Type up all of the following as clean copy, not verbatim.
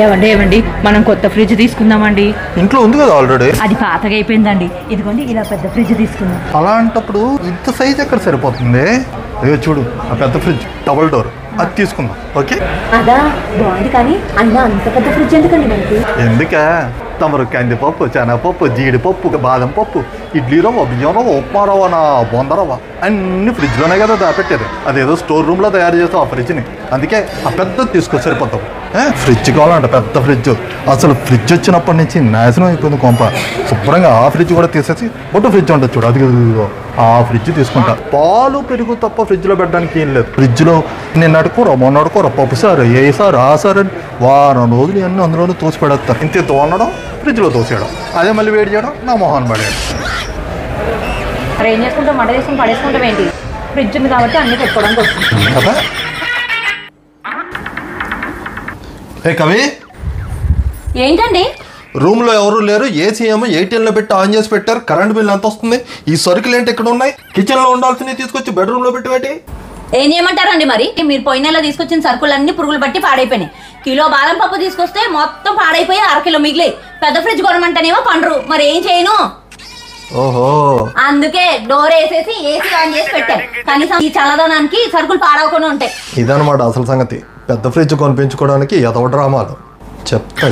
ఏవండి మనం కొత్త ఫ్రిడ్జ్ తీసుకుందామండి. ఇంట్లో ఉంది కదా ఆల్రెడీ. అది పాతగా అయిపోయిందండి. ఇదిగోండి ఇలా పెద్ద ఫ్రిడ్జ్ తీసుకుందాం. అలాంటప్పుడు ఇంత సైజ్ ఎక్కడ సరిపోతుంది? అయ్యో చూడు, ఆ పెద్ద ఫ్రిడ్జ్ డబుల్ డోర్, అది తీసుకుందాం. ఓకే, అదా బాగుంది. కానీ అయినా అంత పెద్ద ఫ్రిడ్జ్ ఎందుకండి మనకి? ఎందుకా? తమరు కందిపప్పు, శనగపప్పు, జీడిపప్పు, బాదం పప్పు, ఇడ్లీ రవ్వ, బియ్యం రవ్వ, ఉప్మా రవ్వ, బొంద రవ్వ అన్ని ఫ్రిడ్జ్లోనే కదా దాపెట్టారు. అదేదో స్టోర్ రూమ్లో తయారు చేస్తాం ఆ ఫ్రిడ్జ్ని. అందుకే ఆ పెద్దది తీసుకొచ్చి సరిపోతాం. ఫ్రిడ్జ్ కావాలంట, పెద్ద ఫ్రిడ్జ్. అసలు ఫ్రిడ్జ్ వచ్చినప్పటి నుంచి నాశనం అయిపోయింది కొంప. శుభ్రంగా ఆ ఫ్రిడ్జ్ కూడా తీసేసి బొట్టు ఫ్రిడ్జ్ ఉంటుంది చూడు, అది ఆ ఫ్రిడ్జ్ తీసుకుంటా. పాలు పెరుగు తప్ప ఫ్రిడ్జ్లో పెట్టడానికి ఏం లేదు. ఫ్రిడ్జ్లో నిన్నటి కూర, మొన్నటి కూర, పప్పు సారు, ఏ సారు, ఆ సారు అని వారం రోజులు అన్నీ అందులోనే తోసి పెడతారు. ఇంత తోనడం, ఫ్రిడ్జ్లో తోసేయడం, అదే మళ్ళీ వేడి చేయడం, నా మొహాన్ పడేయడం. మరి ఏం చేసుకుంటాం? మడ చేసుకుని పడేసుకుంటాం ఏంటి? ఫ్రిడ్జ్ ఉంది కాబట్టి అన్ని పెట్టుకోవడానికి వస్తుంది కదా. ఏ కవి, ఏంటండి? రూమ్లో ఎవరు లేరు, ఏసీ ఏమో 8లో పెట్టి ఆన్ చేసి పెట్టారు. కరెంట్ బిల్ ఎంత వస్తుంది? ఈ సరుకులు ఏంటి ఇక్కడ ఉన్నాయి? కిచెన్లో ఉండాల్సినవి తీసుకొచ్చి బెడ్రూమ్లో పెట్టి ఏం చేయమంటారండి? మరి మీరు పోయిన నెల తీసుకొచ్చిన సరుకులన్నీ పురుగులు బట్టి పాడైపోయినాయి. కిలో బాదం పప్పు తీసుకొస్తే మొత్తం పాడైపోయి 1/2 కిలో మిగిలి. పెద్ద ఫ్రిడ్జ్ కొనమంటేనేమో పండ్రు. మరి ఏం చేయను? ఓహో, అందుకే డోర్ వేసేసి ఏసీ ఆన్ చేసి పెట్టారు. కనీసం ఈ చల్లదనానికి సరుకులు పాడవకుండా ఉంటాయి. ఇదనమాట అసలు సంగతి. పెద్ద ఫ్రిడ్జ్ కొనిపించుకోవడానికి ఎదవ డ్రామాలు. చెప్తా.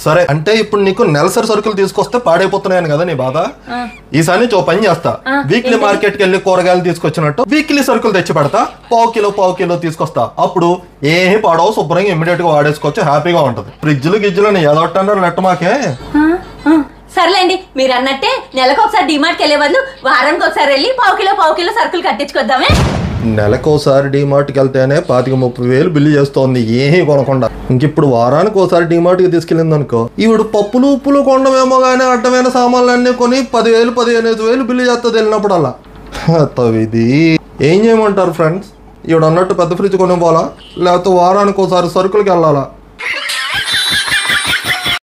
సరే, అంటే ఇప్పుడు నీకు నెలసరి సరుకులు తీసుకొస్తే పాడైపోతున్నాయని కదా నీ బాధ. ఈసారి నుంచి ఓ పని చేస్తా. వీక్లీ మార్కెట్కి వెళ్ళి కూరగాయలు తీసుకొచ్చినట్టు వీక్లీ సరుకులు తెచ్చి పెడతా. పావు కిలో తీసుకొస్తా. అప్పుడు ఏమీ పాడవు, శుభ్రంగా ఇమ్మీడియట్ గా వాడేసుకోవచ్చు, హ్యాపీగా ఉంటది. ఫ్రిడ్జ్లు గిజ్జులు ఎదొట్టన్నారు నెట్ట మాకే. సర్లేండి, మీరు అన్నట్టే నెలకు ఒకసారి డిమార్ట్కి వెళ్ళే బదులు వారానికి ఒకసారి వెళ్ళి పావు కిలో సరుకులు కట్టించుకొద్దామే. నెలకోసారి డిమార్ట్కి వెళ్తేనే 25-30 వేలు బిల్లు చేస్తోంది ఏమీ కొనకుండా. ఇంకిప్పుడు వారానికి ఒకసారి డిమార్ట్కి తీసుకెళ్ళింది అనుకో, ఈవిడు పప్పులు ఉప్పులు కొనడమేమో కానీ అడ్డమైన సామాన్లు అన్నీ కొని 10,000-15,000 బిల్లు చేస్తుంది వెళ్ళినప్పుడల్లా. ఇది ఏం చేయమంటారు ఫ్రెండ్స్? ఈవిడ అన్నట్టు పెద్ద ఫ్రిడ్జ్ కొనివ్వాలా, లేకపోతే వారానికి ఒకసారి సరుకులకి వెళ్ళాలా?